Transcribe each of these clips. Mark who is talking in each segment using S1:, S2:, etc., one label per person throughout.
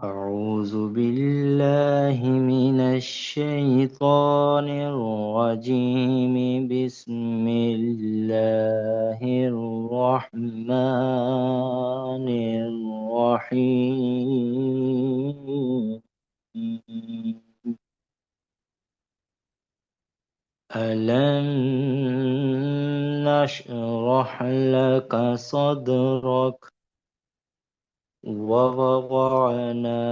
S1: أعوذ بالله من الشيطان الرجيم بسم الله الرحمن الرحيم ألم نشرح لك صدرك ووضعنا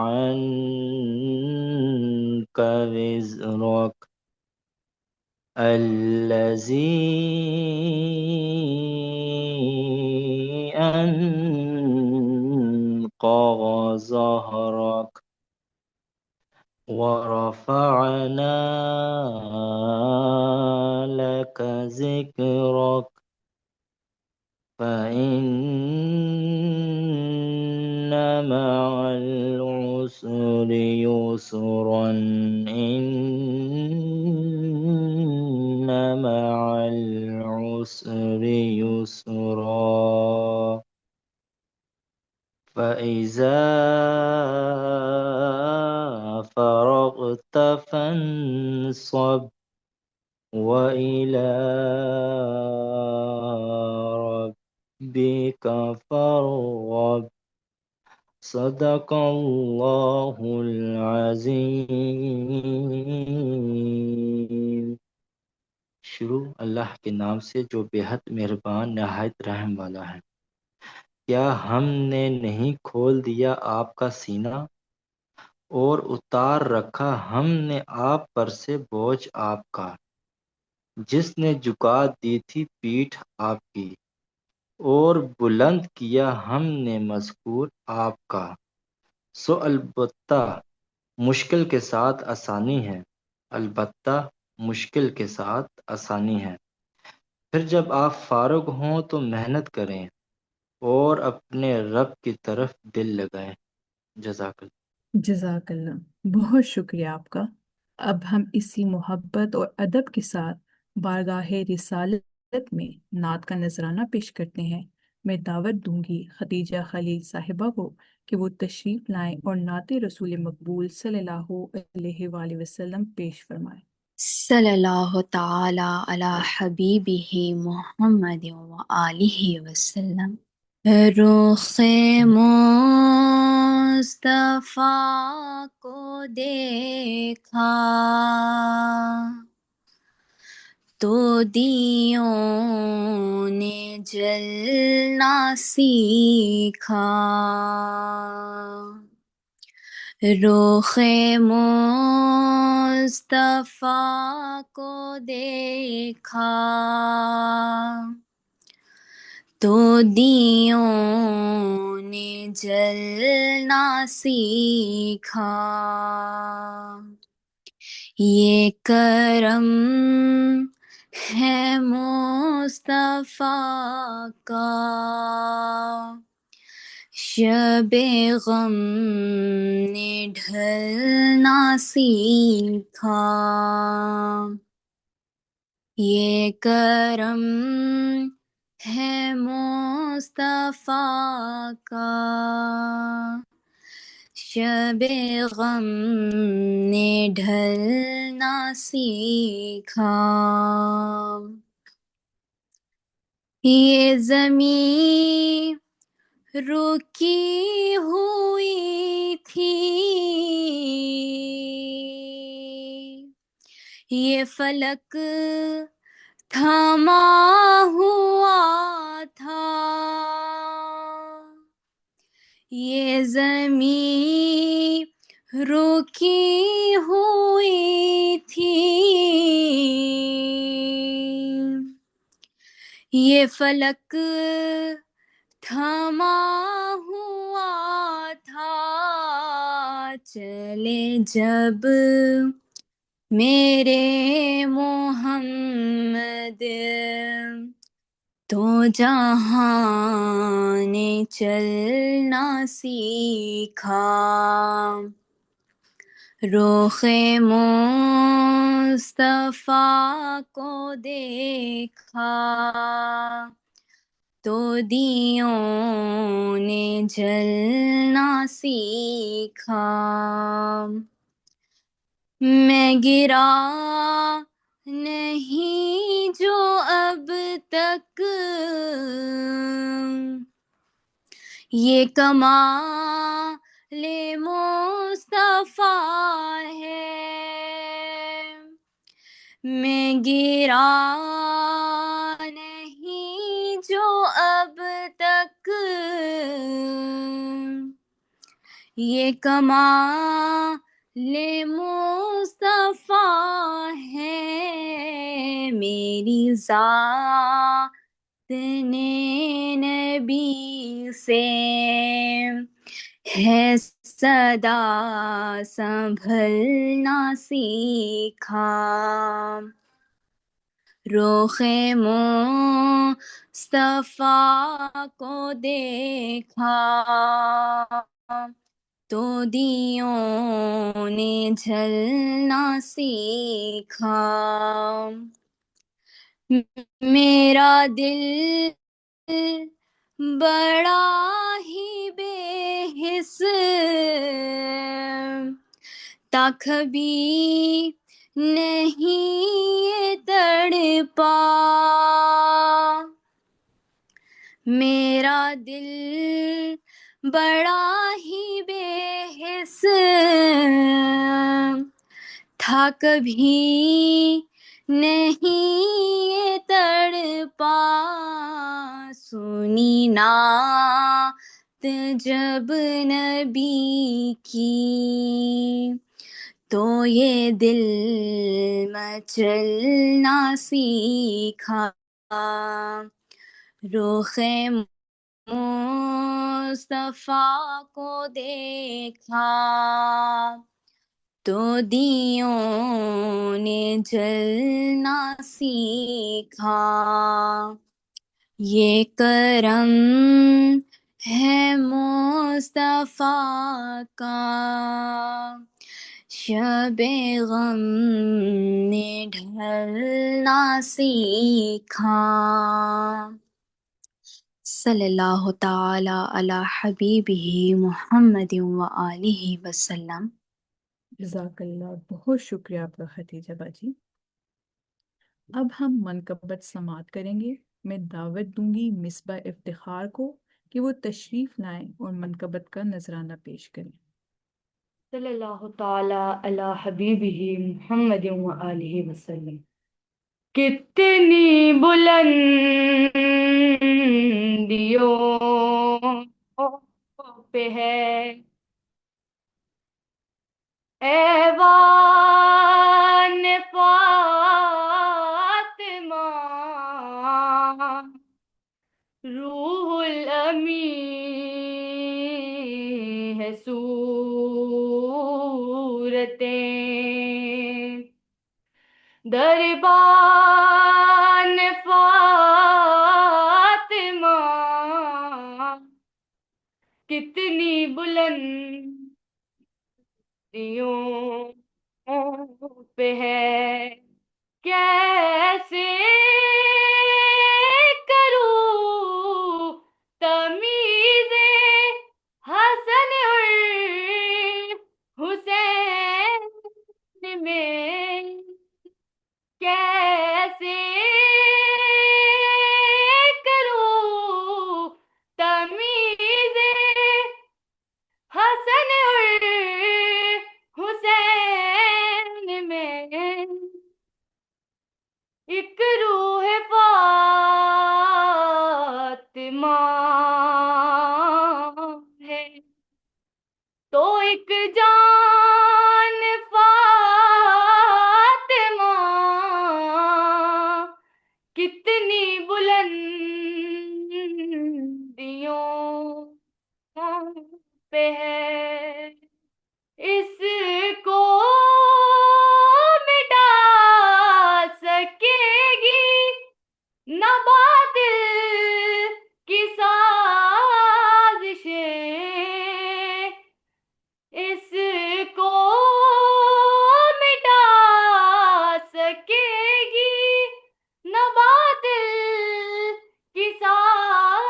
S1: عنك وزرك الذي أنقض ظهرك ورفعنا لك ذكرك فإن مع العسر يسرا إن مع العسر يسرا فإذا فرغت فانصب وإلى ربك فارغب صدق اللہ العظیم۔ شروع اللہ کے نام سے جو بے حد مہربان نہایت رحم والا ہے۔ کیا ہم نے نہیں کھول دیا آپ کا سینہ اور اتار رکھا ہم نے آپ پر سے بوجھ آپ کا، جس نے جھکا دی تھی پیٹھ آپ کی، اور بلند کیا ہم نے مذکور آپ کا، سو البتہ مشکل کے ساتھ آسانی ہے، البتہ مشکل کے ساتھ آسانی ہے۔ پھر جب آپ فارغ ہوں تو محنت کریں اور اپنے رب کی طرف دل لگائیں۔ جزاک اللہ۔
S2: جزاک اللہ، بہت شکریہ آپ کا۔ اب ہم اسی محبت اور ادب کے ساتھ بارگاہ رسالت میں نعت کا نذرانہ پیش کرتے ہیں۔ میں دعوت دوں گی خدیجہ خلیل صاحبہ کو کہ وہ تشریف لائیں اور نعت رسول مقبول صلی اللہ علیہ وآلہ وسلم پیش فرمائیں۔
S3: صلی اللہ تعالی علی حبیبہ محمد وآلہ وسلم۔ رخ مصطفیٰ کو دیکھا تو دیوں نے جلنا سیکھا، رخ مصطفیٰ کو دیکھا تو دیوں نے جلنا سیکھا، یہ کرم ہے مصطفیٰ کا، شب غم نے ڈھلنا سیکھا، یہ کرم ہے مصطفیٰ کا، شب غم نے ڈھلنا سیکھا، یہ زمین رکی ہوئی تھی، یہ فلک تھما ہوا تھا، یہ زمین رکی ہوئی تھی، یہ فلک تھما ہوا تھا، چلے جب میرے محمد تو جہاں نے چلنا سیکھا، رخ مصطفیٰ کو دیکھا تو دیوں نے جلنا سیکھا، میں گرا نہیں جو اب تک، یہ کمال مصطفیٰ ہے، میں گرا نہیں جو اب تک، یہ کمال مصطفیٰ ہے، میری ذات نے نبی سے ہے صدا سنبھلنا سیکھا، رخ مصطفیٰ کو دیکھا تو دیوں نے جلنا سیکھا، میرا دل بڑا ہی بے حس تا کبھی نہیں یہ تڑپا، میرا دل بڑا ہی بے حس تھا کبھی نہیں یہ تڑپا، سنی نعت جب نبی کی تو یہ دل مچلنا سیکھا، رخ مصطفیٰ کو دیکھا تو دیوں نے جلنا سیکھا، یہ کرم ہے مصطفیٰ کا، شب غم نے ڈھلنا سیکھا، صلی اللہ تعالی علی حبیبہ محمد وآلہ وسلم۔
S2: جزاک اللہ، بہت شکریہ آپ کا خدیجہ باجی۔ اب ہم منقبت سماعت کریں گے۔ میں دعوت دوں گی مصباح افتخار کو کہ وہ تشریف لائیں اور منقبت کا نذرانہ پیش کریں۔
S4: صلی اللہ تعالی علی حبیبہ محمد وآلہ وسلم۔ کتنی بلندیوں پہ ہے ایوان فاطمہ، روح الامی ہے صورتیں، دربان فاطمہ کتنی بلندیوں پہ ہے، کیسے کروں تمیز حسن اور حسین میں، کیسے کروں تمیز حسن اور حسین میں، ایک روح فاطمہ ہے تو ایک جان فاطمہ، کتنی بلندیوں پہ ہے، اس کو مٹا سکے گی نہ باطل کی سازشیں، اس کو مٹا سکے گی نہ باطل کی سازشیں،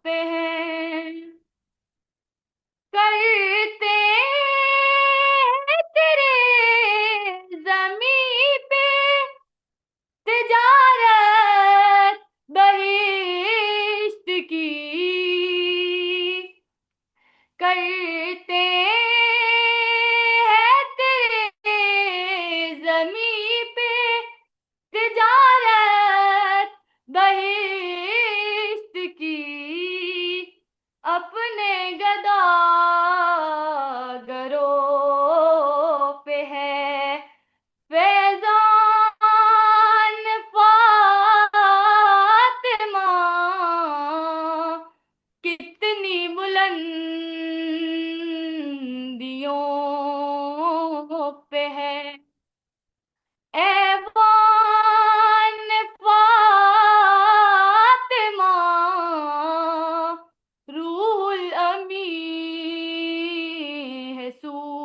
S4: پہ ہے کرتے ہیں تیرے زمین پہ تجارت بہشت کی کرتے ہیں تیرے زمین پہ تجارت بہشت کی اپنے گداگروں پہ ہے فیضان فاطمہ کتنی بلندیوں پہ ہے ایوان فاطمہ روح الامی ہے صورتیں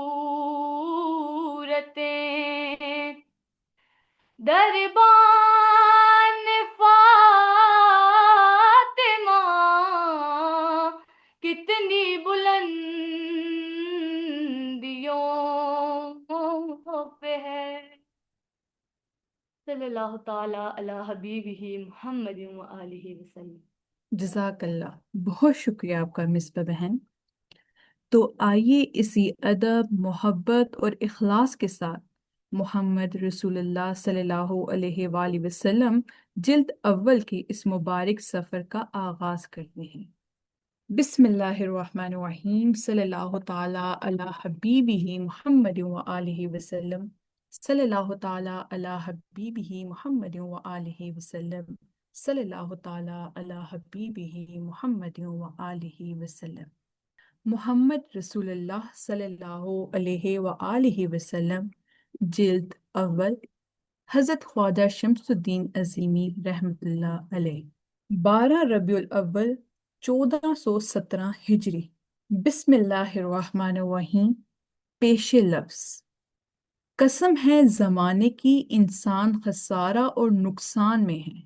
S4: دربان فاطمہ کتنی بلندیوں پہ ہے صلی اللہ تعالی علی حبیبہ محمد وآلہ وسلم۔
S2: جزاک اللہ، بہت شکریہ آپ کا مصباح بہن۔ تو آئیے اسی ادب، محبت اور اخلاص کے ساتھ محمد رسول اللہ صلی اللہ علیہ وآلہ وسلم جلد اول کے اس مبارک سفر کا آغاز کرتے ہیں۔ بسم اللہ الرحمن الرحیم، صلی اللہ تعالیٰ علی حبیبہ محمد وآلہ وسلم، صلی اللہ تعالیٰ علی حبیبہ محمد وآلہ وسلم، صلی اللہ تعالیٰ علی حبیبہ محمد وآلہ وسلم۔ محمد رسول اللہ صلی اللہ علیہ وآلہ وسلم جلد اول، حضرت خواجہ شمس الدین عظیمی رحمۃ اللہ علیہ، 12 ربیع الاول 1417 ہجری۔ بسم اللہ الرحمن الرحیم۔ پیش لفظ: قسم ہے زمانے کی انسان خسارہ اور نقصان میں ہے،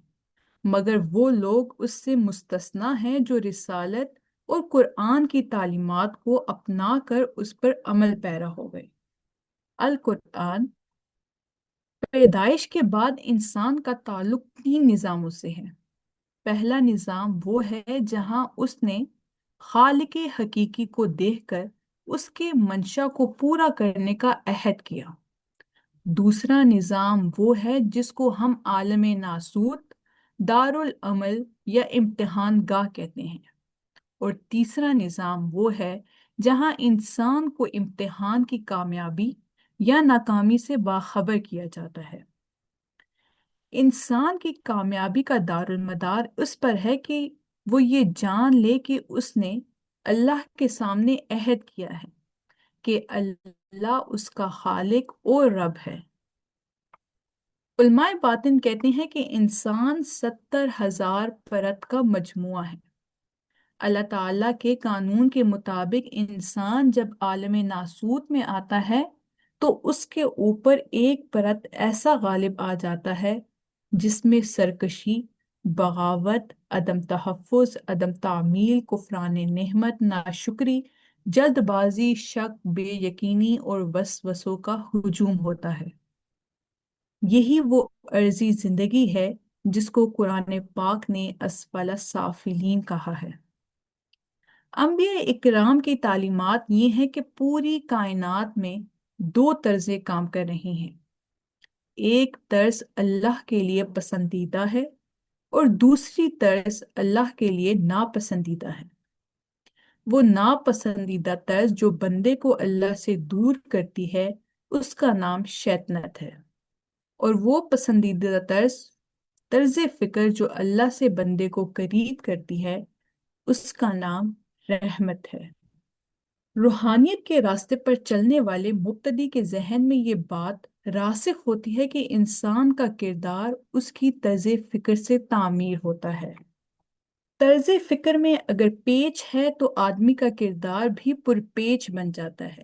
S2: مگر وہ لوگ اس سے مستثنیٰ ہیں جو رسالت اور قرآن کی تعلیمات کو اپنا کر اس پر عمل پیرا ہو گئے۔ القرآن: پیدائش کے بعد انسان کا تعلق 3 نظاموں سے ہے۔ پہلا نظام وہ ہے جہاں اس نے خالق حقیقی کو دیکھ کر اس کے منشا کو پورا کرنے کا عہد کیا۔ دوسرا نظام وہ ہے جس کو ہم عالم ناسوت، دارالعمل یا امتحان گاہ کہتے ہیں، اور تیسرا نظام وہ ہے جہاں انسان کو امتحان کی کامیابی یا ناکامی سے باخبر کیا جاتا ہے۔ انسان کی کامیابی کا دارالمدار اس پر ہے کہ وہ یہ جان لے کہ اس نے اللہ کے سامنے عہد کیا ہے کہ اللہ اس کا خالق اور رب ہے۔ علماء باطن کہتے ہیں کہ انسان 70,000 پرت کا مجموعہ ہے۔ اللہ تعالیٰ کے قانون کے مطابق انسان جب عالم ناسوت میں آتا ہے تو اس کے اوپر ایک پرت ایسا غالب آ جاتا ہے جس میں سرکشی، بغاوت، عدم تحفظ، عدم تعمیل، کفران نعمت، ناشکری، جلد بازی، شک، بے یقینی اور وسوسوں کا ہجوم ہوتا ہے۔ یہی وہ عرضی زندگی ہے جس کو قرآن پاک نے اسفل السافلین کہا ہے۔ انبیاء اکرام کی تعلیمات یہ ہیں کہ پوری کائنات میں 2 طرزیں کام کر رہی ہیں۔ ایک طرز اللہ کے لیے پسندیدہ ہے اور دوسری طرز اللہ کے لیے ناپسندیدہ ہے۔ وہ ناپسندیدہ طرز جو بندے کو اللہ سے دور کرتی ہے اس کا نام شیطنت ہے، اور وہ پسندیدہ طرز فکر جو اللہ سے بندے کو قریب کرتی ہے اس کا نام رحمت ہے۔ روحانیت کے راستے پر چلنے والے مبتدی کے ذہن میں یہ بات راسخ ہوتی ہے کہ انسان کا کردار اس کی طرز فکر سے تعمیر ہوتا ہے۔ طرز فکر میں اگر پیچ ہے تو آدمی کا کردار بھی پرپیچ بن جاتا ہے۔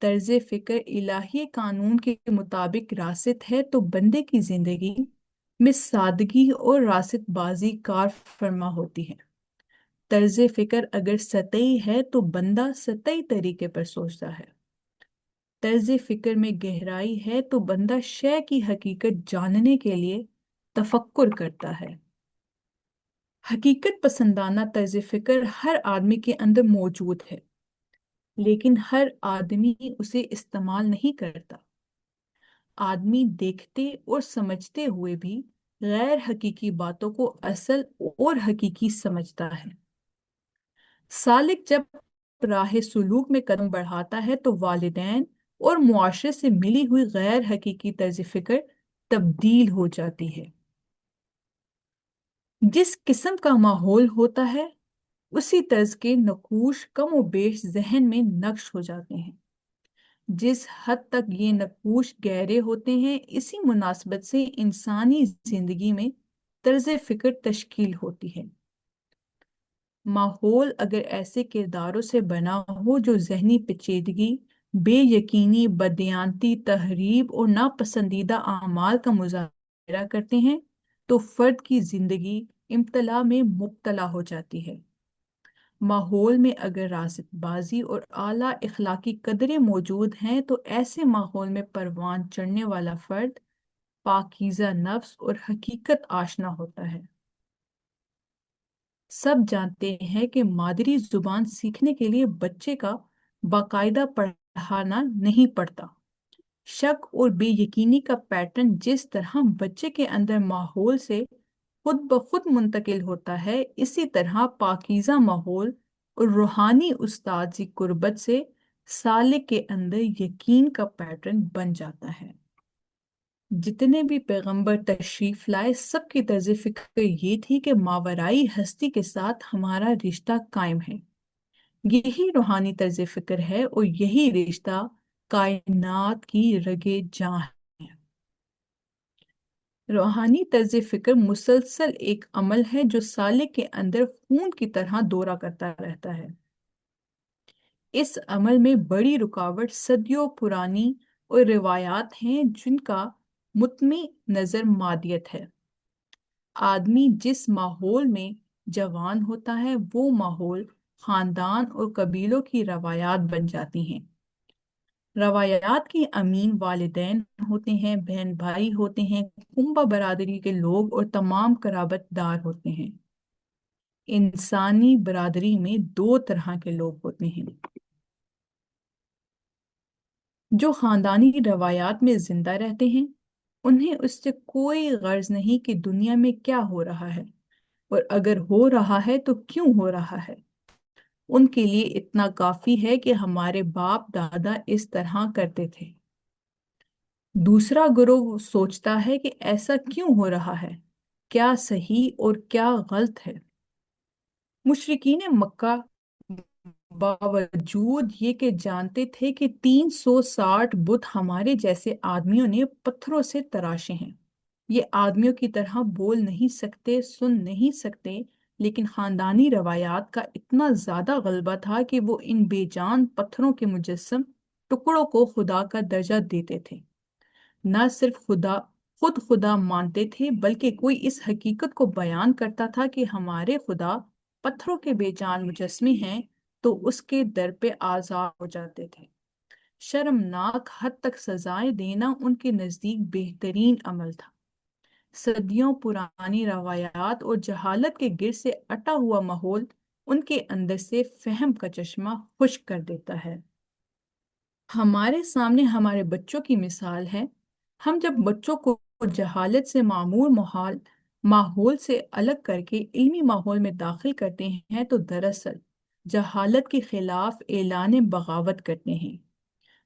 S2: طرز فکر الہی قانون کے مطابق راست ہے تو بندے کی زندگی میں سادگی اور راست بازی کار فرما ہوتی ہے۔ طرز فکر اگر سطحی ہے تو بندہ سطحی طریقے پر سوچتا ہے، طرز فکر میں گہرائی ہے تو بندہ شے کی حقیقت جاننے کے لیے تفکر کرتا ہے۔ حقیقت پسندانہ طرز فکر ہر آدمی کے اندر موجود ہے، لیکن ہر آدمی اسے استعمال نہیں کرتا۔ آدمی دیکھتے اور سمجھتے ہوئے بھی غیر حقیقی باتوں کو اصل اور حقیقی سمجھتا ہے۔ سالک جب راہ سلوک میں قدم بڑھاتا ہے تو والدین اور معاشرے سے ملی ہوئی غیر حقیقی طرز فکر تبدیل ہو جاتی ہے۔ جس قسم کا ماحول ہوتا ہے اسی طرز کے نقوش کم و بیش ذہن میں نقش ہو جاتے ہیں۔ جس حد تک یہ نقوش گہرے ہوتے ہیں، اسی مناسبت سے انسانی زندگی میں طرز فکر تشکیل ہوتی ہے۔ ماحول اگر ایسے کرداروں سے بنا ہو جو ذہنی پیچیدگی، بے یقینی، بددیانتی، تحریب اور ناپسندیدہ اعمال کا مظاہرہ کرتے ہیں تو فرد کی زندگی امتلا میں مبتلا ہو جاتی ہے۔ ماحول میں اگر راست بازی اور اعلیٰ اخلاقی قدریں موجود ہیں تو ایسے ماحول میں پروان چڑھنے والا فرد پاکیزہ نفس اور حقیقت آشنا ہوتا ہے۔ سب جانتے ہیں کہ مادری زبان سیکھنے کے لیے بچے کا باقاعدہ پڑھانا نہیں پڑتا۔ شک اور بے یقینی کا پیٹرن جس طرح بچے کے اندر ماحول سے خود بخود منتقل ہوتا ہے، اسی طرح پاکیزہ ماحول اور روحانی استاذی قربت سے سالک کے اندر یقین کا پیٹرن بن جاتا ہے۔ جتنے بھی پیغمبر تشریف لائے، سب کی طرز فکر یہ تھی کہ ماورائی ہستی کے ساتھ ہمارا رشتہ قائم ہے۔ یہی روحانی طرز فکر ہے اور یہی رشتہ کائنات کی رگے جاں ہے۔ روحانی طرز فکر مسلسل ایک عمل ہے جو سالک کے اندر خون کی طرح دورہ کرتا رہتا ہے۔ اس عمل میں بڑی رکاوٹ صدیوں پرانی اور روایات ہیں جن کا مطمع نظر مادیت ہے۔ آدمی جس ماحول میں جوان ہوتا ہے وہ ماحول خاندان اور قبیلوں کی روایات بن جاتی ہیں۔ روایات کی امین والدین ہوتے ہیں، بہن بھائی ہوتے ہیں، کنبہ برادری کے لوگ اور تمام قرابت دار ہوتے ہیں۔ انسانی برادری میں دو طرح کے لوگ ہوتے ہیں: جو خاندانی روایات میں زندہ رہتے ہیں، انہیں اس سے کوئی غرض نہیں کہ دنیا میں کیا ہو رہا ہے، اور اگر ہو رہا ہے تو کیوں ہو رہا ہے۔ ان کے لیے اتنا کافی ہے کہ ہمارے باپ دادا اس طرح کرتے تھے۔ دوسرا گروہ سوچتا ہے کہ ایسا کیوں ہو رہا ہے، کیا صحیح اور کیا غلط ہے۔ مشرکین مکہ باوجود یہ کہ جانتے تھے کہ 360 بت ہمارے جیسے آدمیوں نے پتھروں سے تراشے ہیں، یہ آدمیوں کی طرح بول نہیں سکتے، سن نہیں سکتے، لیکن خاندانی روایات کا اتنا زیادہ غلبہ تھا کہ وہ ان بے جان پتھروں کے مجسم ٹکڑوں کو خدا کا درجہ دیتے تھے۔ نہ صرف خود خدا مانتے تھے، بلکہ کوئی اس حقیقت کو بیان کرتا تھا کہ ہمارے خدا پتھروں کے بے جان مجسمے ہیں تو اس کے در پہ آزار ہو جاتے تھے۔ شرمناک حد تک سزائیں دینا ان کے نزدیک بہترین عمل تھا۔ صدیوں پرانی روایات اور جہالت کے گر سے اٹا ہوا ماحول ان کے اندر سے فہم کا چشمہ خشک کر دیتا ہے۔ ہمارے سامنے ہمارے بچوں کی مثال ہے۔ ہم جب بچوں کو جہالت سے معمور ماحول سے الگ کر کے علمی ماحول میں داخل کرتے ہیں تو دراصل جہالت کے خلاف اعلان بغاوت کرتے ہیں۔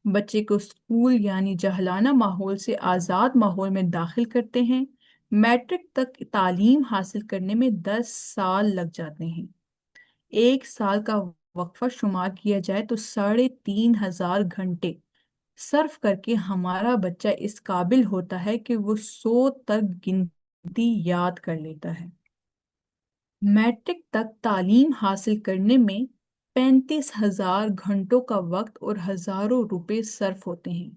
S2: بچے کو اسکول یعنی جہلانہ ماحول سے آزاد ماحول میں داخل کرتے ہیں۔ میٹرک تک تعلیم حاصل کرنے میں 10 سال لگ جاتے ہیں۔ 1 سال کا وقفہ شمار کیا جائے تو 3500 گھنٹے صرف کر کے ہمارا بچہ اس قابل ہوتا ہے کہ وہ 100 تک گنتی یاد کر لیتا ہے۔ میٹرک تک تعلیم حاصل کرنے میں 35,000 گھنٹوں کا وقت اور ہزاروں روپے صرف ہوتے ہیں۔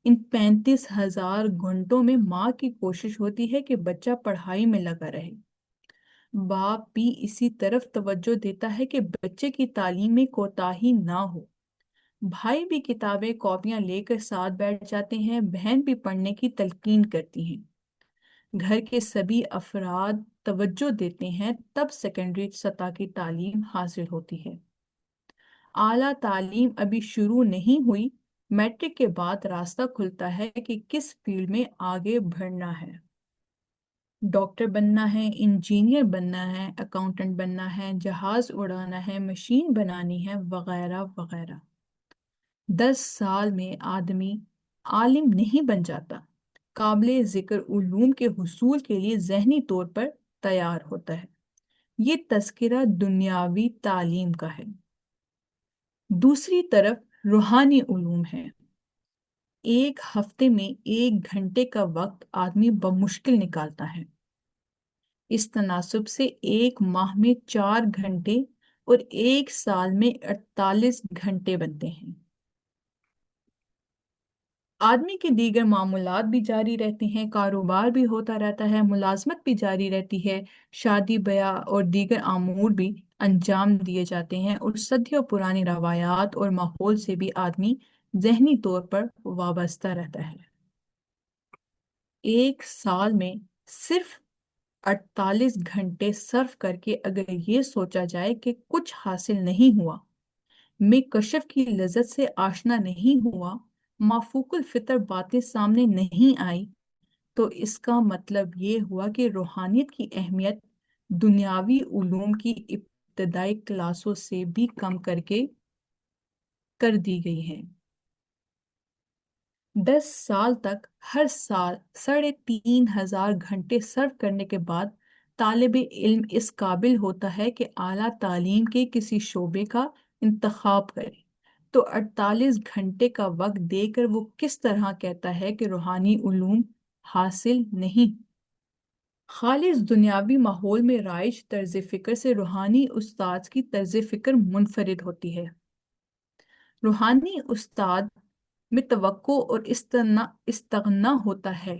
S2: ان 35,000 گھنٹوں میں ماں کی کوشش ہوتی ہے کہ بچہ پڑھائی میں لگا رہے، باپ بھی اسی طرف توجہ دیتا ہے کہ بچے کی تعلیم میں کوتاہی نہ ہو، بھائی بھی کتابیں کاپیاں لے کر ساتھ بیٹھ جاتے ہیں، بہن بھی پڑھنے کی تلقین کرتی ہیں، گھر کے سبھی افراد توجہ دیتے ہیں، تب سیکنڈری سطح کی تعلیم حاصل ہوتی ہے۔ اعلیٰ تعلیم ابھی شروع نہیں ہوئی، میٹرک کے بعد راستہ کھلتا ہے کہ کس فیلڈ میں آگے بڑھنا ہے، ڈاکٹر بننا ہے، انجینئر بننا ہے، اکاؤنٹنٹ بننا ہے، جہاز اڑانا ہے، مشین بنانی ہے، وغیرہ وغیرہ۔ 10 سال میں آدمی عالم نہیں بن جاتا، قابل ذکر علوم کے حصول کے لیے ذہنی طور پر تیار ہوتا ہے۔ یہ تذکرہ دنیاوی تعلیم کا ہے۔ دوسری طرف روحانی علوم ہے۔ ایک ہفتے میں 1 گھنٹے کا وقت آدمی بمشکل نکالتا ہے، اس تناسب سے 1 ماہ میں 4 گھنٹے اور 1 سال میں 48 گھنٹے بنتے ہیں۔ آدمی کے دیگر معمولات بھی جاری رہتے ہیں، کاروبار بھی ہوتا رہتا ہے، ملازمت بھی جاری رہتی ہے، شادی بیاہ اور دیگر امور بھی انجام دیے جاتے ہیں، اور صدیوں پرانی روایات اور ماحول سے بھی آدمی ذہنی طور پر وابستہ رہتا ہے۔ 1 سال میں صرف 48 گھنٹے صرف کر کے اگر یہ سوچا جائے کہ کچھ حاصل نہیں ہوا، میں کشف کی لذت سے آشنا نہیں ہوا، مافوق الفطر باتیں سامنے نہیں آئی، تو اس کا مطلب یہ ہوا کہ روحانیت کی اہمیت دنیاوی علوم کی ابتدائی کلاسوں سے بھی کم کر دی گئی ہے۔ 10 سال تک ہر سال 3,500 گھنٹے صرف کرنے کے بعد طالب علم اس قابل ہوتا ہے کہ اعلیٰ تعلیم کے کسی شعبے کا انتخاب کرے، تو 48 گھنٹے کا وقت دے کر وہ کس طرح کہتا ہے کہ روحانی علوم حاصل نہیں؟ خالص دنیاوی ماحول میں رائج طرز فکر سے روحانی استاد کی طرز فکر منفرد ہوتی ہے۔ روحانی استاد میں توقع اور استغنا ہوتا ہے،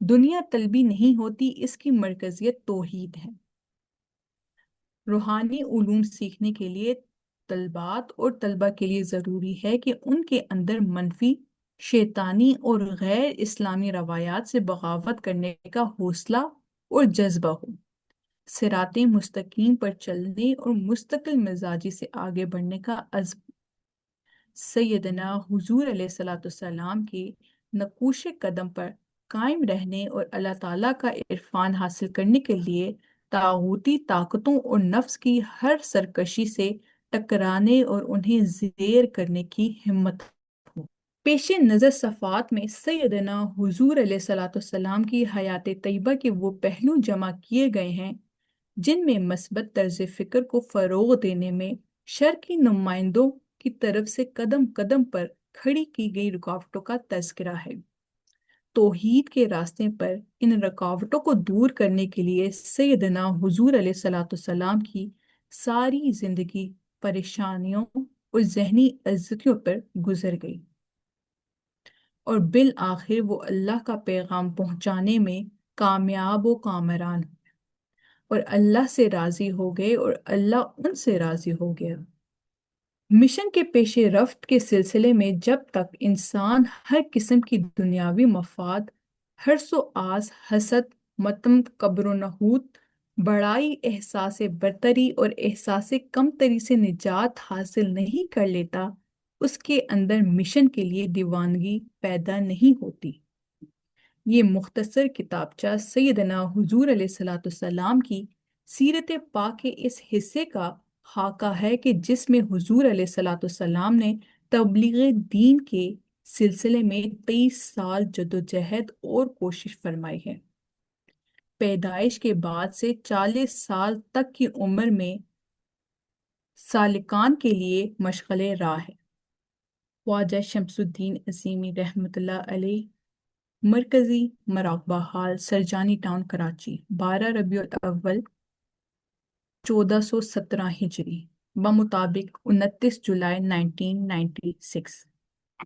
S2: دنیا طلبی نہیں ہوتی، اس کی مرکزیت توحید ہے۔ روحانی علوم سیکھنے کے لیے طلبات اور طلبہ کے لیے ضروری ہے کہ ان کے اندر منفی، شیطانی اور غیر اسلامی روایات سے بغاوت کرنے کا حوصلہ اور جذبہ ہو، صراط مستقیم پر چلنے اور مستقل مزاجی سے آگے بڑھنے کا عزم۔ سیدنا حضور علیہ السلام کے نقوش قدم پر قائم رہنے اور اللہ تعالیٰ کا عرفان حاصل کرنے کے لیے طاغوتی طاقتوں اور نفس کی ہر سرکشی سے ٹکرانے اور انہیں زیر کرنے کی ہمت ہو۔ پیش نظر صفحات میں سیدنا حضور علیہ السلام کی حیات طیبہ کے وہ پہلو جمع کیے گئے ہیں جن میں مثبت طرز فکر کو فروغ دینے میں شر کی نمائندوں کی طرف سے قدم قدم پر کھڑی کی گئی رکاوٹوں کا تذکرہ ہے۔ توحید کے راستے پر ان رکاوٹوں کو دور کرنے کے لیے سیدنا حضور علیہ السلام کی ساری زندگی پریشانیوں اور ذہنی اذیتوں پر گزر گئی، اور بالآخر وہ اللہ کا پیغام پہنچانے میں کامیاب و کامران ہوئے، اور اللہ سے راضی ہو گئے اور اللہ ان سے راضی ہو گیا۔ مشن کے پیش رفت کے سلسلے میں جب تک انسان ہر قسم کی دنیاوی مفاد، حرص و آز، حسد، متم، کبر و نحوت، بڑائی، احساس برتری اور احساس کمتری سے نجات حاصل نہیں کر لیتا، اس کے اندر مشن کے لیے دیوانگی پیدا نہیں ہوتی۔ یہ مختصر کتابچہ سیدنا حضور علیہ السلام کی سیرت پاک کے اس حصے کا خاکہ ہے کہ جس میں حضور علیہ السلام نے تبلیغ دین کے سلسلے میں 23 سال جدوجہد اور کوشش فرمائی ہے۔ پیدائش کے بعد سے 40 سال تک کی عمر میں سالکان کے لیے مشغل راہ ہے۔ خواجہ شمس الدین عظیمی رحمۃ اللہ علیہ، مرکزی مراقبہ ہال، سرجانی ٹاؤن، کراچی، 12 ربیع الاول 1417 ہجری، بمطابق 29 جولائی 1996۔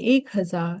S2: 1000।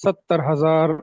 S5: 70,000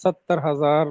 S5: 70,000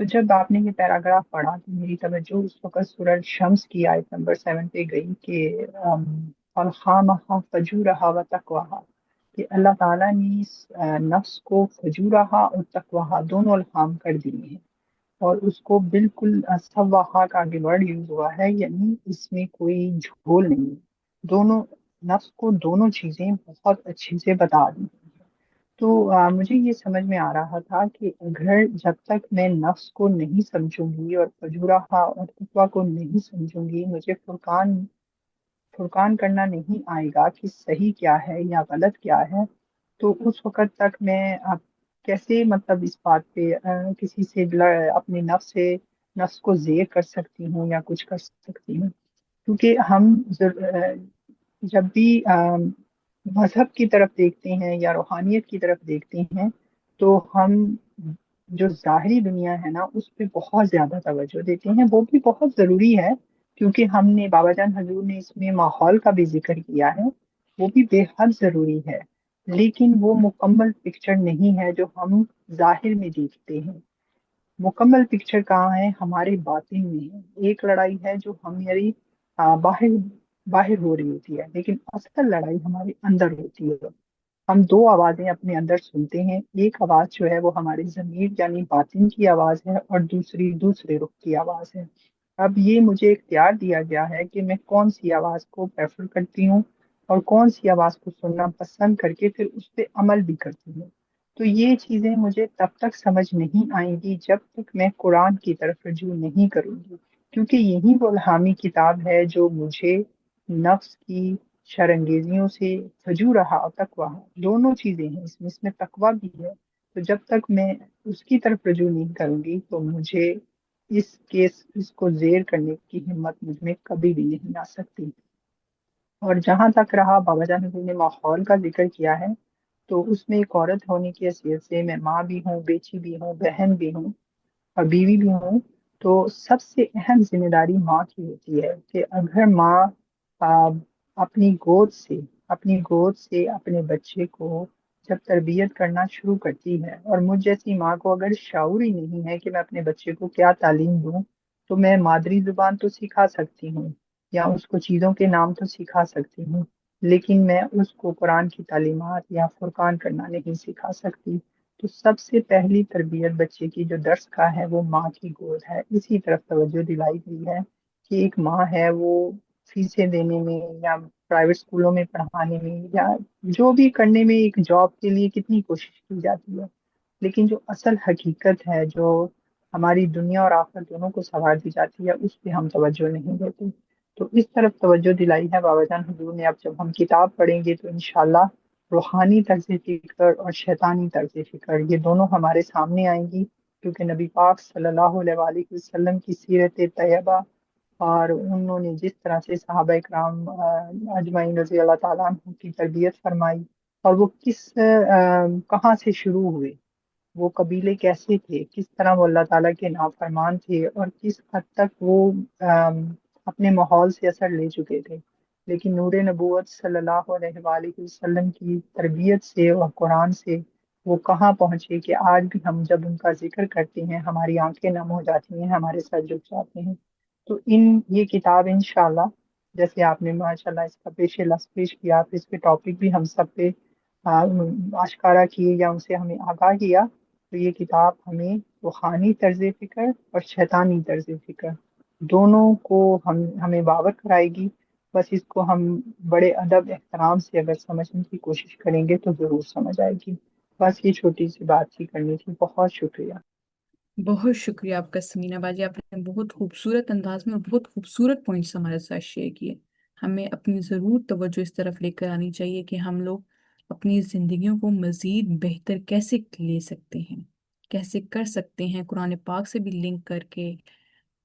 S6: تو جب آپ نے یہ پیراگراف پڑھا تو میری توجہ اس وقت سورہ شمس کی آیت نمبر 7 پہ گئی کہ فَالْخَامَهَا فَجُورَهَا وَتَقْوَاهَا، کہ اللہ تعالیٰ نے اس نفس کو فجورہا اور تقواہا دونوں الہام کر دیے ہیں، اور اس کو بالکل سواہا کا آگے ورڈ یوز ہوا ہے، یعنی اس میں کوئی جھول نہیں ہے، دونوں نفس کو دونوں چیزیں بہت اچھے سے بتا دی۔ تو مجھے یہ سمجھ میں آ رہا تھا کہ اگر جب تک میں نفس کو نہیں سمجھوں گی اور فجورہا اور تقویٰ کو نہیں سمجھوں گی، مجھے فرقان کرنا نہیں آئے گا کہ صحیح کیا ہے یا غلط کیا ہے، تو اس وقت تک میں اب کیسے مطلب اس بات پہ کسی سے اپنے نفس کو زیر کر سکتی ہوں یا کچھ کر سکتی ہوں، کیونکہ ہم جب بھی مذہب کی طرف دیکھتے ہیں یا روحانیت کی طرف دیکھتے ہیں تو ہم جو ظاہری دنیا ہے نا اس پہ بہت زیادہ توجہ دیتے ہیں، وہ بھی بہت ضروری ہے، کیونکہ ہم نے بابا جان حضور نے اس میں ماحول کا بھی ذکر کیا ہے، وہ بھی بے حد ضروری ہے، لیکن وہ مکمل پکچر نہیں ہے جو ہم ظاہر میں دیکھتے ہیں۔ مکمل پکچر کہاں ہے؟ ہمارے باطن میں ہے۔ ایک لڑائی ہے جو ہماری باہر باہر ہو رہی ہوتی ہے، لیکن اصل لڑائی ہمارے اندر ہوتی ہے۔ ہم دو آوازیں اپنے اندر سنتے ہیں، ایک آواز جو ہے وہ ہماری ضمیر یعنی باطن کی آواز ہے، اور دوسری دوسرے رخ کی آواز ہے۔ اب یہ مجھے اختیار دیا گیا ہے کہ میں کون سی آواز کو پریفر کرتی ہوں اور کون سی آواز کو سننا پسند کر کے پھر اس پہ عمل بھی کرتی ہوں۔ تو یہ چیزیں مجھے تب تک سمجھ نہیں آئیں گی جب تک میں قرآن کی طرف رجوع نہیں کروں گی، کیونکہ یہی وہ الہامی کتاب ہے جو مجھے نفس کی شرانگیزیوں سے فجورہا اور تقویٰ دونوں چیزیں ہیں، اس میں تقویٰ بھی ہے۔ تو جب تک میں اس کی طرف رجوع نہیں کروں گی تو مجھے اس کو زیر کرنے کی ہمت مجھ میں کبھی بھی نہیں آ سکتی۔ اور جہاں تک رہا بابا جان حضور نے ماحول کا ذکر کیا ہے، تو اس میں ایک عورت ہونے کی حیثیت سے میں ماں بھی ہوں، بیٹی بھی ہوں، بہن بھی ہوں اور بیوی بھی ہوں، تو سب سے اہم ذمہ داری ماں کی ہوتی ہے کہ اگر ماں آ، اپنی گود سے اپنے بچے کو جب تربیت کرنا شروع کرتی ہے، اور مجھ جیسی ماں کو اگر شعور ہی نہیں ہے کہ میں اپنے بچے کو کیا تعلیم دوں، تو میں مادری زبان تو سکھا سکتی ہوں یا اس کو چیزوں کے نام تو سکھا سکتی ہوں، لیکن میں اس کو قرآن کی تعلیمات یا فرقان کرنا نہیں سکھا سکتی۔ تو سب سے پہلی تربیت بچے کی جو درس کا ہے وہ ماں کی گود ہے، اسی طرف توجہ دلائی گئی ہے کہ ایک ماں ہے وہ فیسیں دینے میں یا پرائیویٹ اسکولوں میں پڑھانے میں یا جو بھی کرنے میں ایک جاب کے لیے کتنی کوشش کی جاتی ہے، لیکن جو اصل حقیقت ہے جو ہماری دنیا اور آخرت دونوں کو سنوار دی جاتی ہے اس پہ ہم توجہ نہیں دیتے۔ تو اس طرف توجہ دلائی ہے بابا جان حضور نے۔ اب جب ہم کتاب پڑھیں گے تو انشاءاللہ روحانی طرز فکر اور شیطانی طرز فکر یہ دونوں ہمارے سامنے آئیں گی، کیونکہ نبی پاک صلی اللہ علیہ وآلہ وسلم کی سیرت طیبہ اور انہوں نے جس طرح سے صحابہ اکرام اجمعین رضی اللہ تعالیٰ عنہ کی تربیت فرمائی، اور وہ کہاں سے شروع ہوئے، وہ قبیلے کیسے تھے، کس طرح وہ اللہ تعالیٰ کے نافرمان تھے، اور کس حد تک وہ اپنے ماحول سے اثر لے چکے تھے، لیکن نور نبوت صلی اللہ علیہ وآلہ وسلم کی تربیت سے اور قرآن سے وہ کہاں پہنچے کہ آج بھی ہم جب ان کا ذکر کرتے ہیں ہماری آنکھیں نم ہو جاتی ہیں، ہمارے سر جھک جاتے ہیں۔ تو یہ کتاب انشاءاللہ جیسے آپ نے ماشاءاللہ اس کا پیش لفظ پیش کیا، پھر اس کے ٹاپک بھی ہم سب پہ آشکارا کیے یا ان سے ہمیں آگاہ کیا، تو یہ کتاب ہمیں روحانی طرز فکر اور شیطانی طرز فکر دونوں کو ہمیں باور کرائے گی۔ بس اس کو ہم بڑے ادب احترام سے اگر سمجھنے کی کوشش کریں گے تو ضرور سمجھ آئے گی۔ بس یہ چھوٹی سی بات ہی کرنی تھی، بہت شکریہ۔
S2: بہت شکریہ آپ کا سمینہ باجی، آپ نے بہت خوبصورت انداز میں اور بہت خوبصورت پوائنٹس ہمارے ساتھ شیئر کیے۔ ہمیں اپنی ضرور توجہ اس طرف لے کر آنی چاہیے کہ ہم لوگ اپنی زندگیوں کو مزید بہتر کیسے لے سکتے ہیں، کیسے کر سکتے ہیں، قرآن پاک سے بھی لنک کر کے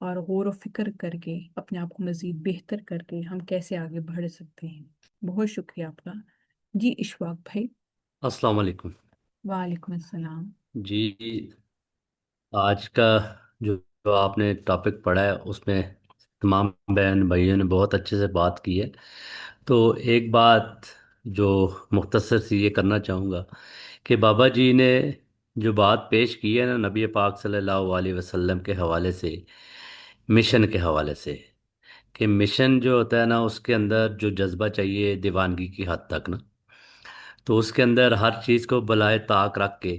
S2: اور غور و فکر کر کے اپنے آپ کو مزید بہتر کر کے ہم کیسے آگے بڑھ سکتے ہیں۔ بہت شکریہ آپ کا۔ جی اشفاق بھائی۔
S7: السلام علیکم۔
S2: وعلیکم السلام۔
S7: جی، آج کا جو جو آپ نے ٹاپک پڑھا ہے اس میں تمام بہن بھائیوں نے بہت اچھے سے بات کی ہے۔ تو ایک بات جو مختصر سی یہ کرنا چاہوں گا کہ بابا جی نے جو بات پیش کی ہے نا نبی پاک صلی اللہ علیہ وسلم کے حوالے سے، مشن کے حوالے سے، کہ مشن جو ہوتا ہے نا اس کے اندر جو جذبہ چاہیے دیوانگی کی حد تک نا، تو اس کے اندر ہر چیز کو بلائے طاق رکھ کے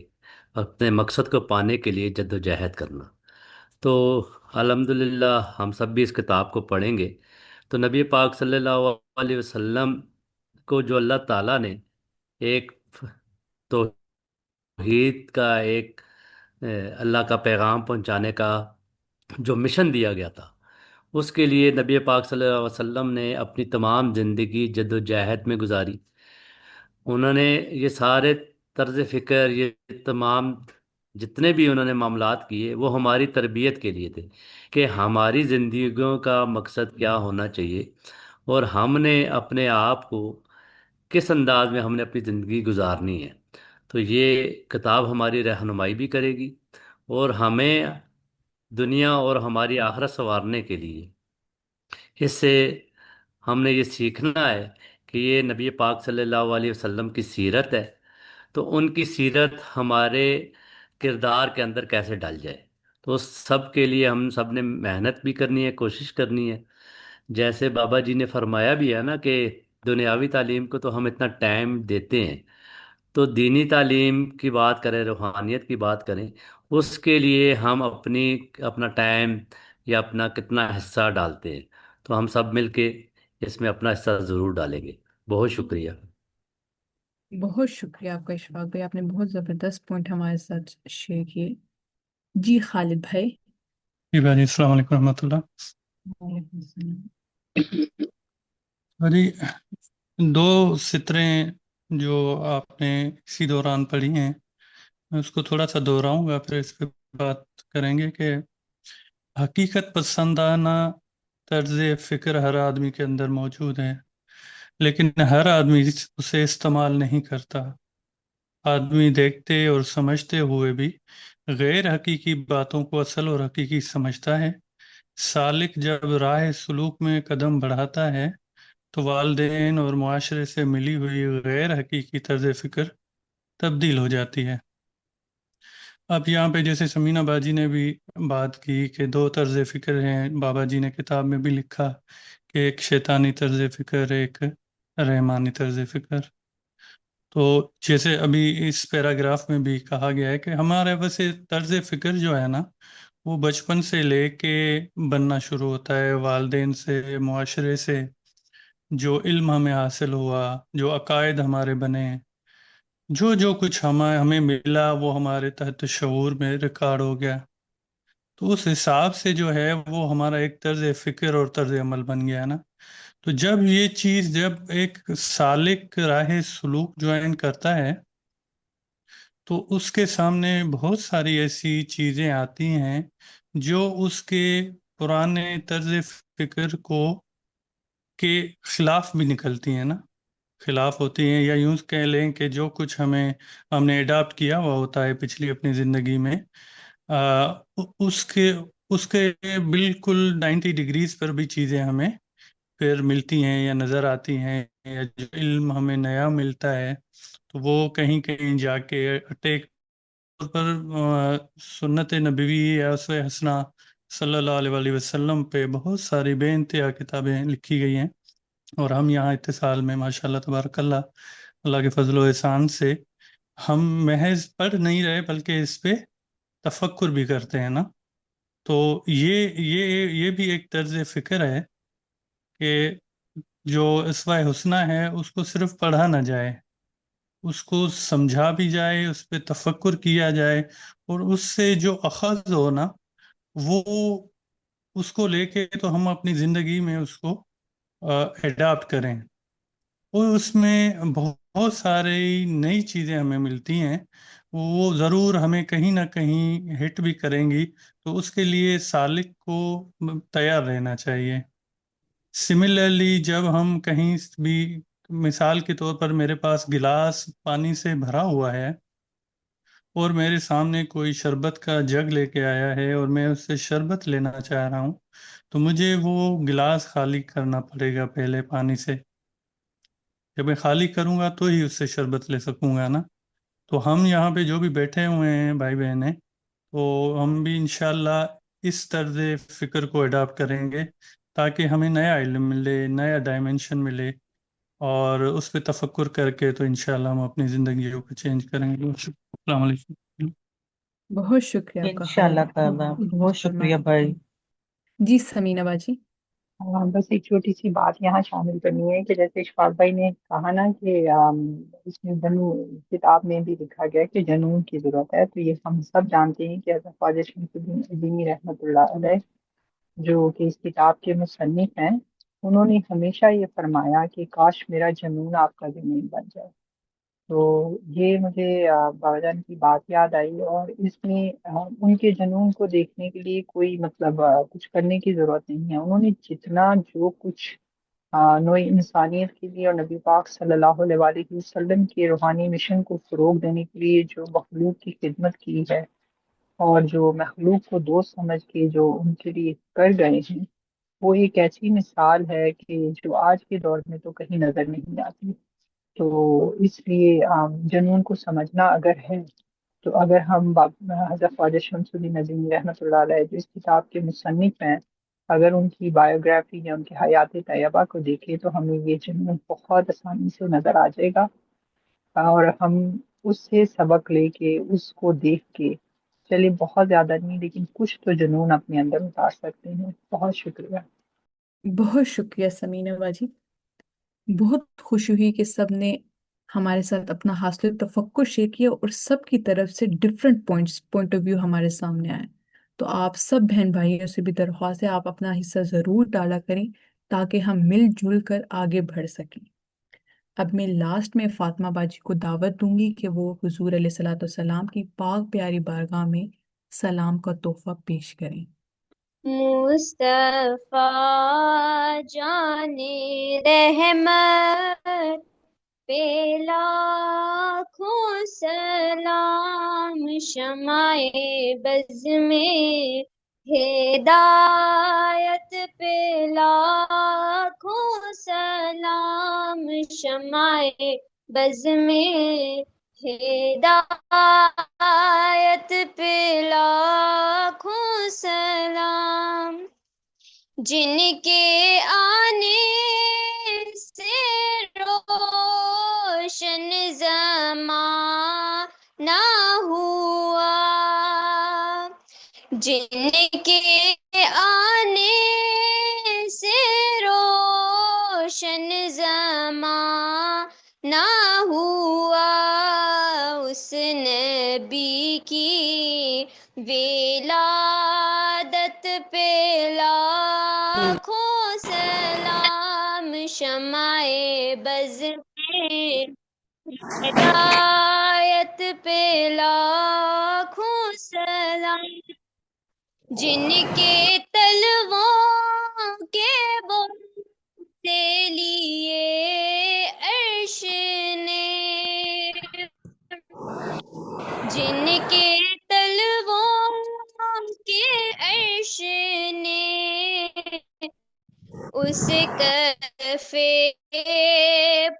S7: اپنے مقصد کو پانے کے لیے جد و جہد کرنا۔ تو الحمدللہ ہم سب بھی اس کتاب کو پڑھیں گے، تو نبی پاک صلی اللہ علیہ وسلم کو جو اللہ تعالیٰ نے ایک توحید کا ایک اللہ کا پیغام پہنچانے کا جو مشن دیا گیا تھا، اس کے لیے نبی پاک صلی اللہ علیہ وسلم نے اپنی تمام زندگی جد و جہد میں گزاری۔ انہوں نے یہ سارے طرز فکر، یہ تمام جتنے بھی انہوں نے معاملات کیے وہ ہماری تربیت کے لیے تھے، کہ ہماری زندگیوں کا مقصد کیا ہونا چاہیے، اور ہم نے اپنے آپ کو کس انداز میں ہم نے اپنی زندگی گزارنی ہے۔ تو یہ کتاب ہماری رہنمائی بھی کرے گی، اور ہمیں دنیا اور ہماری آخرت سنوارنے کے لیے اس سے ہم نے یہ سیکھنا ہے کہ یہ نبی پاک صلی اللہ علیہ وسلم کی سیرت ہے، تو ان کی سیرت ہمارے کردار کے اندر کیسے ڈل جائے۔ تو اس سب کے لیے ہم سب نے محنت بھی کرنی ہے، کوشش کرنی ہے۔ جیسے بابا جی نے فرمایا بھی ہے نا کہ دنیاوی تعلیم کو تو ہم اتنا ٹائم دیتے ہیں، تو دینی تعلیم کی بات کریں، روحانیت کی بات کریں، اس کے لیے ہم اپنا ٹائم یا اپنا کتنا حصہ ڈالتے ہیں۔ تو ہم سب مل کے اس میں اپنا حصہ ضرور ڈالیں گے۔ بہت شکریہ۔
S2: بہت شکریہ آپ کا اشفاق بھائی، آپ نے بہت زبردست پوائنٹ ہمارے ساتھ شیئر کیے۔ جی خالد بھائی۔
S8: جی بھائی جی، السلام علیکم رحمۃ اللہ۔
S2: وعلیکم السلام۔
S8: بھائی دو سطریں جو آپ نے اسی دوران پڑھی ہیں، میں اس کو تھوڑا سا دہراؤں گا، پھر اس پہ بات کریں گے کہ حقیقت پسندانہ طرز فکر ہر آدمی کے اندر موجود ہے، لیکن ہر آدمی اسے استعمال نہیں کرتا۔ آدمی دیکھتے اور سمجھتے ہوئے بھی غیر حقیقی باتوں کو اصل اور حقیقی سمجھتا ہے۔ سالک جب راہ سلوک میں قدم بڑھاتا ہے تو والدین اور معاشرے سے ملی ہوئی غیر حقیقی طرز فکر تبدیل ہو جاتی ہے۔ اب یہاں پہ جیسے سمینہ باجی نے بھی بات کی کہ دو طرز فکر ہیں، بابا جی نے کتاب میں بھی لکھا کہ ایک شیطانی طرز فکر، ایک رحمانی طرز فکر۔ تو جیسے ابھی اس پیراگراف میں بھی کہا گیا ہے کہ ہمارے ویسے طرز فکر جو ہے نا وہ بچپن سے لے کے بننا شروع ہوتا ہے، والدین سے، معاشرے سے، جو علم ہمیں حاصل ہوا، جو عقائد ہمارے بنے، جو جو کچھ ہمیں ملا وہ ہمارے تحت شعور میں ریکارڈ ہو گیا۔ تو اس حساب سے جو ہے وہ ہمارا ایک طرز فکر اور طرز عمل بن گیا نا۔ تو جب ایک سالک راہ سلوک جوائن کرتا ہے تو اس کے سامنے بہت ساری ایسی چیزیں آتی ہیں جو اس کے پرانے طرز فکر کے خلاف بھی نکلتی ہیں نا، خلاف ہوتی ہیں، یا یوں کہہ لیں کہ جو کچھ ہم نے اڈاپٹ کیا ہوا ہوتا ہے پچھلی اپنی زندگی میں، آ، اس کے اس کے بالکل 90 ڈگریز پر بھی چیزیں ہمیں پھر ملتی ہیں یا نظر آتی ہیں، یا جو علم ہمیں نیا ملتا ہے تو وہ کہیں کہیں جا کے اٹیک طور پر سنت نبوی یا اسوہ حسنہ صلی اللہ علیہ وآلہ وسلم پہ بہت ساری بے انتہا کتابیں لکھی گئی ہیں، اور ہم یہاں اتصال میں ماشاء اللہ تبارک اللہ، اللہ کے فضل و احسان سے ہم محض پڑھ نہیں رہے بلکہ اس پہ تفکر بھی کرتے ہیں نا۔ تو یہ بھی ایک طرز فکر ہے کہ جو اسوہ حسنہ ہے اس کو صرف پڑھا نہ جائے، اس کو سمجھا بھی جائے، اس پہ تفکر کیا جائے، اور اس سے جو اخذ ہو نا وہ اس کو لے کے تو ہم اپنی زندگی میں اس کو ایڈاپٹ کریں، اور اس میں بہت ساری نئی چیزیں ہمیں ملتی ہیں، وہ ضرور ہمیں کہیں نہ کہیں ہٹ بھی کریں گی، تو اس کے لیے سالک کو تیار رہنا چاہیے۔ سملرلی جب ہم کہیں بھی، مثال کے طور پر میرے پاس گلاس پانی سے بھرا ہوا ہے اور میرے سامنے کوئی شربت کا جگ لے کے آیا ہے اور میں اس سے شربت لینا چاہ رہا ہوں، تو مجھے وہ گلاس خالی کرنا پڑے گا پہلے پانی سے۔ جب میں خالی کروں گا تو ہی اس سے شربت لے سکوں گا نا۔ تو ہم یہاں پہ جو بھی بیٹھے ہوئے ہیں بھائی بہنیں، تو ہم بھی انشاءاللہ اس طرز فکر کو اڈاپٹ کریں گے تاکہ ہمیں نیا علم ملے، نیا ڈائمنشن ملے، اور اس پہ تفکر کر کے تو انشاءاللہ ہم اپنی زندگیوں کو چینج کریں گے۔ السلام علیکم۔
S2: بہت شکریہ آپ کا
S9: انشاءاللہ تعالیٰ، بہت شکریہ بھائی۔
S2: جی سمینہ باجی۔
S6: بس ایک چھوٹی سی بات یہاں شامل کرنی ہے کہ جیسے اشفاق بھائی نے کہا نا کہ اس میں کتاب میں بھی لکھا گیا کہ جنون کی ضرورت ہے، تو یہ ہم سب جانتے ہیں کہ حضرت خواجہ شمس الدین عظیمی رحمۃ اللہ علیہ جو کہ اس کتاب کے مصنف ہیں، انہوں نے ہمیشہ یہ فرمایا کہ کاش میرا جنون آپ کا جنون بن جائے۔ تو یہ مجھے بابا جان کی بات یاد آئی، اور اس میں ان کے جنون کو دیکھنے کے لیے کوئی مطلب کچھ کرنے کی ضرورت نہیں ہے۔ انہوں نے جتنا جو کچھ نوع انسانیت کے لیے اور نبی پاک صلی اللہ علیہ وسلم کے روحانی مشن کو فروغ دینے کے لیے جو مخلوق کی خدمت کی ہے، اور جو مخلوق کو دوست سمجھ کے جو ان کے لیے کر گئے ہیں، وہ ایک ایسی مثال ہے کہ جو آج کے دور میں تو کہیں نظر نہیں آتی۔ تو اس لیے جنون کو سمجھنا اگر ہے تو اگر ہم حضرت خواجہ شمس الدین عظیمی رحمۃ اللہ علیہ جو اس کتاب کے مصنف ہیں، اگر ان کی بایوگرافی یا ان کی حیات طیبہ کو دیکھیں تو ہمیں یہ جنون بہت آسانی سے نظر آ جائے گا، اور ہم اس سے سبق لے کے اس کو دیکھ کے چلے بہت زیادہ نہیں لیکن کچھ تو جنون اپنے اندر اتار سکتے ہیں۔ بہت شکریہ۔
S2: بہت شکریہ سمینہ باجی، بہت خوشی ہوئی کہ سب نے ہمارے ساتھ اپنا حاصل تفکر شیئر کیا اور سب کی طرف سے ڈفرینٹ پوائنٹ آف ویو ہمارے سامنے آئے۔ تو آپ سب بہن بھائیوں سے بھی درخواست ہے آپ اپنا حصہ ضرور ڈالا کریں تاکہ ہم مل جل کر آگے بڑھ سکیں۔ اب میں لاسٹ میں فاطمہ باجی کو دعوت دوں گی کہ وہ حضور علیہ الصلوۃ والسلام کی پاک پیاری بارگاہ میں سلام کا تحفہ پیش کریں۔
S10: مصطفیٰ جان رحمت پہ لاکھوں سلام، شمع بز میں ہدایت پہ لاکھوں سلام، شمع بز میں ہدایت پہ لاکھوں سلام، جن کے آنے سے روشن زمانہ ہوا، جن کے آنے سے روشن زمانہ ہوا، اس نبی کی ولادت پہ لاکھوں سلام، شمع بز میں ہدایت پہ لاکھوں سلام، جن کے تلووں کے بول سے لیے عرش نے، جن کے تلووں کے عرش نے، اس کفے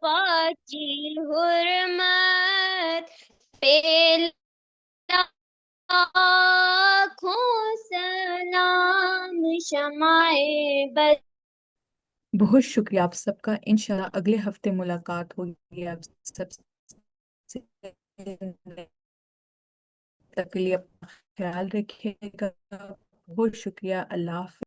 S10: پاک کی حرمت پہ لاکھوں سلام، شمع بز۔
S2: بہت شکریہ آپ سب کا، انشاءاللہ اگلے ہفتے ملاقات ہوگی آپ سب سے۔ تک کے لیے اپنا خیال رکھیے گا۔ بہت شکریہ، اللہ حافظ۔